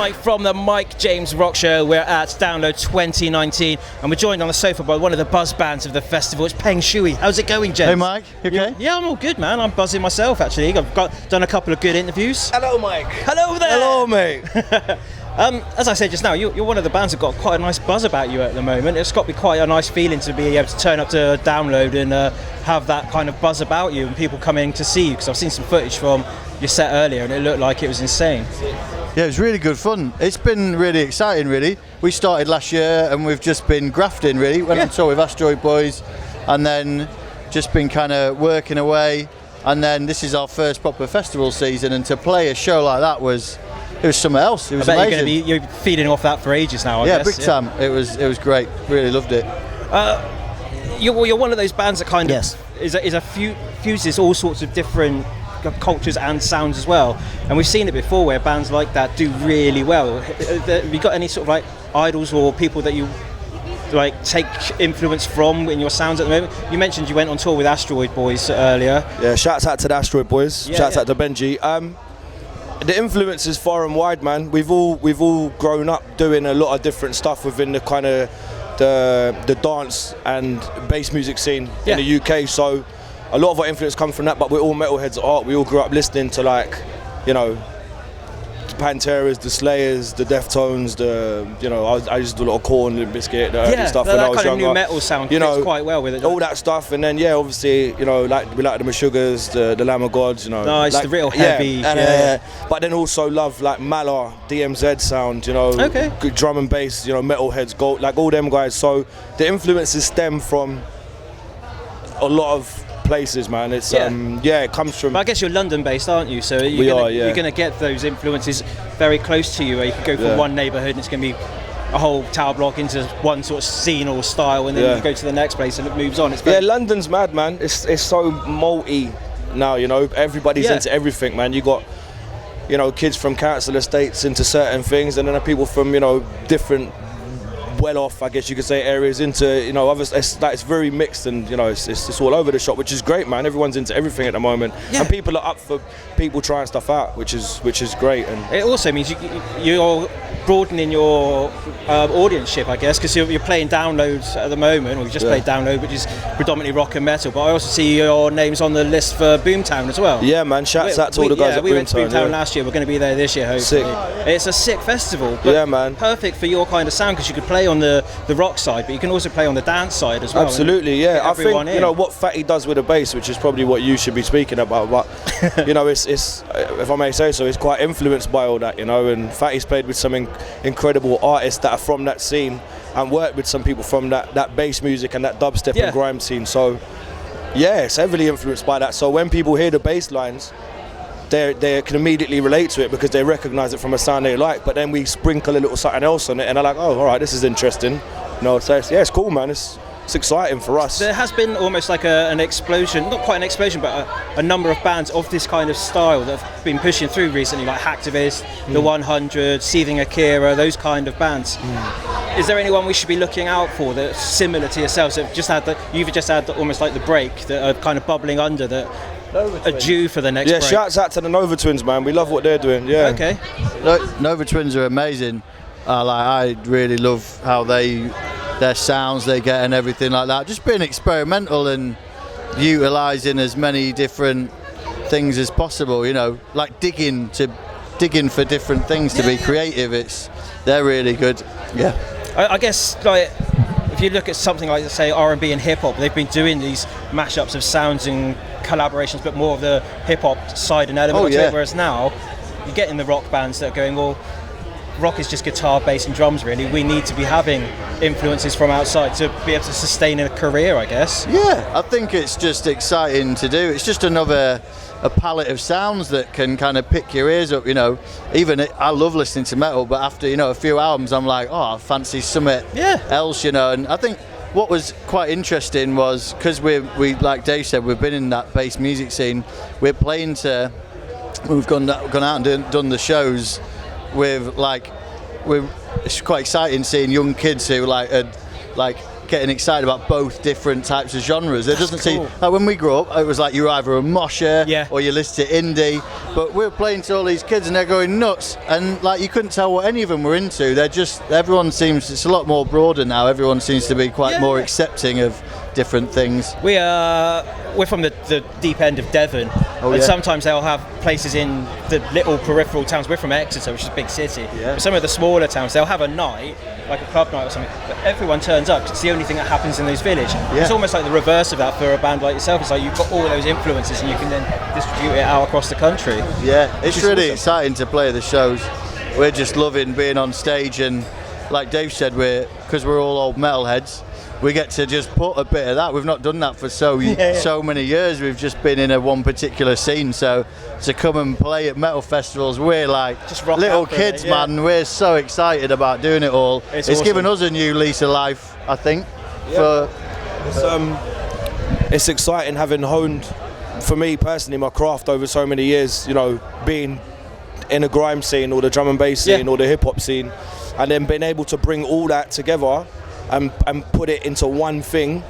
Mike from the Mike James Rock Show. We're at Download 2019 and we're joined on the sofa by one of the buzz bands of the festival. It's Pengshui. How's it going, James? Hey Mike, you okay? Yeah, I'm all good, man. I'm buzzing myself, actually. I've done a couple of good interviews. Hello, Mike. Hello there. Hello, mate. As I said just now, you're one of the bands that got quite a nice buzz about you at the moment. It's got to be quite a nice feeling to be able to turn up to Download and have that kind of buzz about you and people coming to see you, because I've seen some footage from your set earlier and it looked like it was insane. Yeah, it was really good fun. It's been really exciting, really. We started last year and we've just been grafting, really. Went on tour with Asteroid Boys and then just been kind of working away. And then this is our first proper festival season, and to play a show like that was something else. It was amazing. You're feeding off that for ages now, I guess. Big time. It was great. Really loved it. You're one of those bands that kind of fuses all sorts of different cultures and sounds as well, and we've seen it before where bands like that do really well. Have you got any sort of like idols or people that you like take influence from in your sounds at the moment? You mentioned you went on tour with Asteroid Boys earlier. Yeah, shouts out to the Asteroid Boys. Shouts out to Benji. The influence is far and wide, man. We've all grown up doing a lot of different stuff within the kind of the dance and bass music scene in the UK. So a lot of our influence comes from that, but we're all metalheads at heart. We all grew up listening to, like, you know, the Panteras, the Slayers, the Deftones, I used to do a lot of Korn, Limp Bizkit, early stuff when I was younger. That kind of new metal sound fits quite well with it. All that stuff, and then obviously, we like the Meshuggahs, the Lamb of Gods, Nice, the real heavy. But then also love like Malar, DMZ sound, good drum and bass, metalheads, like all them guys. So the influences stem from a lot of places, man. It's it comes from. But I guess you're London based, aren't you? So you're going to get those influences very close to you, where you can go from one neighbourhood and it's going to be a whole tower block into one sort of scene or style, and then you go to the next place and it moves on. London's mad, man. It's so multi now. Everybody's into everything, man. You got kids from council estates into certain things, and then people from different well-off, I guess you could say, areas into others. It's very mixed, and it's all over the shop, which is great, man. Everyone's into everything at the moment, and people are up for people trying stuff out, which is great. And it also means you're broadening your audience-ship, I guess, because you're playing Downloads at the moment, or you just played Download, which is predominantly rock and metal. But I also see your name's on the list for Boomtown as well. Yeah, man. Shouts out to all the guys at Boomtown. We went to Boomtown last year. We're going to be there this year, hopefully. Sick. It's a sick festival. But man. Perfect for your kind of sound, because you could play on the rock side, but you can also play on the dance side as well. Absolutely, yeah. I think what Fatty does with the bass, which is probably what you should be speaking about, but it's if I may say so, it's quite influenced by all that, and Fatty's played with some incredible artists that are from that scene and worked with some people from that bass music and that dubstep and grime scene. So it's heavily influenced by that. So when people hear the bass lines, they can immediately relate to it because they recognise it from a sound they like. But then we sprinkle a little something else on it, and they're like, "Oh, all right, this is interesting." So it's cool, man. It's exciting for us. There has been almost like an explosion, not quite an explosion, but a number of bands of this kind of style that have been pushing through recently, like Hacktivist, The 100, Seething Akira, those kind of bands. Is there anyone we should be looking out for that's similar to yourselves? You've just had almost like the break, that are kind of bubbling under, that are due for the next break. Shouts out to the Nova Twins, man. We love what they're doing. Okay. Nova Twins are amazing. I really love how their sounds they get and everything like that. Just being experimental and utilising as many different things as possible. Like digging for different things to be creative. They're really good. Yeah. I guess if you look at something like, say, R&B and hip hop, they've been doing these mashups of sounds and collaborations, but more of the hip hop side and element to it. Whereas now you're getting the rock bands that are going, well, rock is just guitar, bass and drums, really. We need to be having influences from outside to be able to sustain a career, I guess. Yeah, I think it's just exciting to do. It's just a palette of sounds that can kind of pick your ears up, I love listening to metal, but after, a few albums, I'm like, oh, I fancy something else, and I think what was quite interesting was, because we like Dave said, we've been in that bass music scene, we've gone out and done the shows with it's quite exciting seeing young kids who had getting excited about both different types of genres. There doesn't seem like when we grew up, it was like you're either a mosher or you listen to indie. But we're playing to all these kids and they're going nuts, and like you couldn't tell what any of them were into. They're just everyone seems it's a lot more broader now. Everyone seems to be quite more accepting of different things. We're from the deep end of Devon, and sometimes they'll have places in the little peripheral towns. We're from Exeter, which is a big city. But some of the smaller towns, they'll have a night, like a club night or something, but everyone turns up 'cause it's the only thing that happens in those villages. It's almost like the reverse of that for a band like yourself. It's like you've got all those influences and you can then distribute it out across the country. Yeah, it's really exciting to play the shows. We're just loving being on stage, and like Dave said, because we're all old metalheads, we get to just put a bit of that. We've not done that for so many years. We've just been in a one particular scene. So to come and play at metal festivals, we're like just little kids, man. We're so excited about doing it all. It's awesome. Given us a new lease of life, I think. It's exciting having honed, for me personally, my craft over so many years. You know, being in a grime scene or the drum and bass scene or the hip hop scene, and then being able to bring all that together and put it into one thing.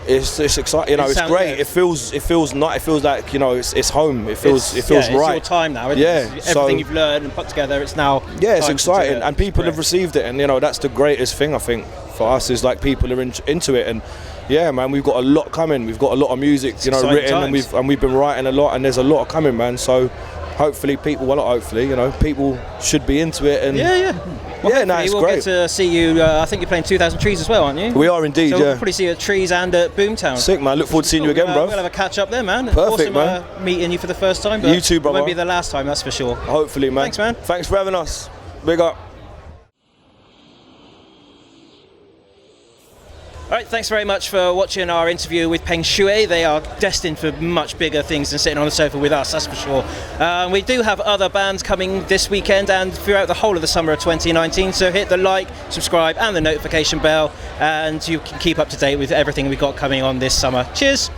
It's exciting, you know. It's great. It feels nice. It feels like, you know, it's home. It feels right. It's your time now. Everything you've learned and put together, it's now. Yeah, it's exciting, and people have received it, and you know that's the greatest thing I think for us is like people are into it, and yeah, man, we've got a lot coming. We've got a lot of music, you know, written, and we've been writing a lot, and there's a lot coming, man. So hopefully people should be into it, and it's we'll great. Get to see you. I think you're playing 2,000 Trees as well, aren't you? We are indeed. So we'll probably see you at Trees and at Boomtown. Sick, man. Look forward to seeing you again, bro. We'll have a catch up there, man. Perfect, awesome, man. Meeting you for the first time. But you too, brother. It won't be the last time, that's for sure. Hopefully, man. Thanks, man. Thanks for having us. Big up. All right, thanks very much for watching our interview with Pengshui. They are destined for much bigger things than sitting on the sofa with us, that's for sure. We do have other bands coming this weekend and throughout the whole of the summer of 2019, so hit the like, subscribe and the notification bell, and you can keep up to date with everything we've got coming on this summer. Cheers!